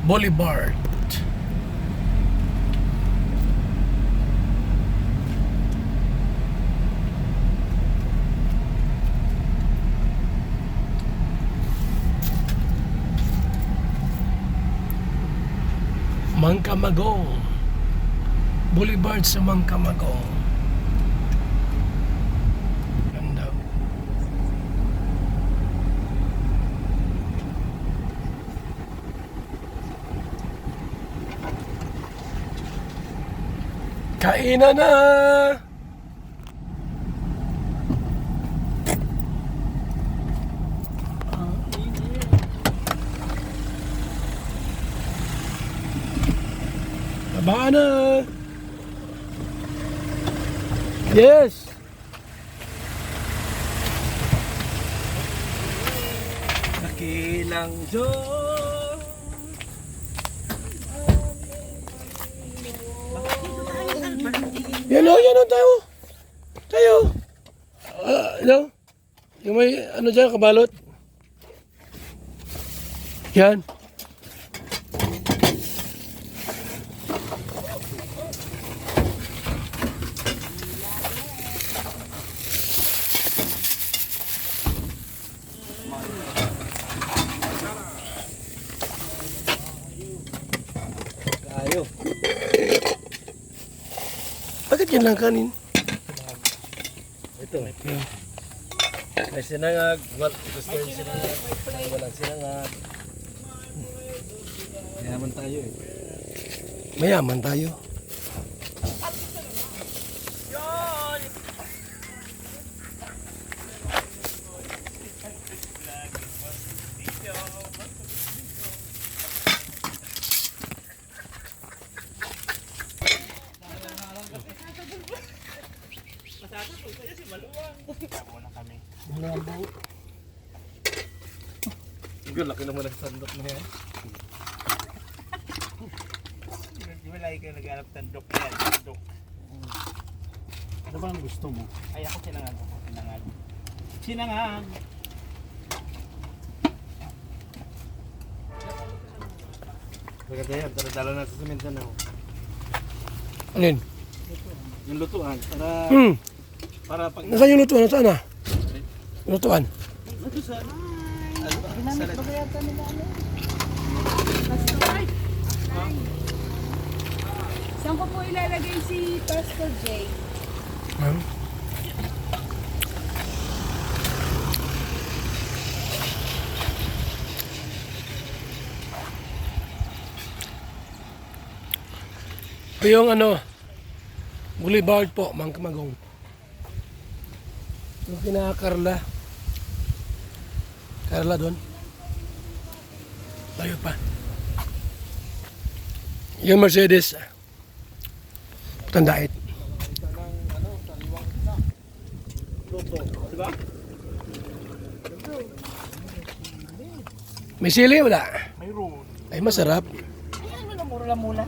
Boulevard. Mangkamagong. Boulevard sa Mangkamagong. Ganda. Kainan na! Baba na! Yes! Dakilang Diyos. Yan o tayo. Tayo. Ano? Yung may ano dyan, kabalot. Yan. Tayo. Bakit yan lang kanin? Ito. May sinangag. Gusto yung sinangag. Walang sinangag. Mayaman tayo eh. Mayaman tayo. Good, laki naman ang sandok na yan. Di ba lagi kayo naghanap ng dok yan? Dok. Ano ba ang gusto mo? Ay ako sinangag ako. Sinangag. Sinangag! Maganda yan, tara dala na sa simento na. Alin? Yung lutuan, para pag... Nasaan yung lutuan? Nasaan na? Lutuan. Saan ko po ilalagay si Pastor Jay? Yung ano, Boulevard po, Mangkamagong. Yung kina Carla. Carla doon. Tayo pa. Yung Mercedes. Tandait. Diba? May sili wala? Mayroon. Ay masarap. Ano na mura-mula?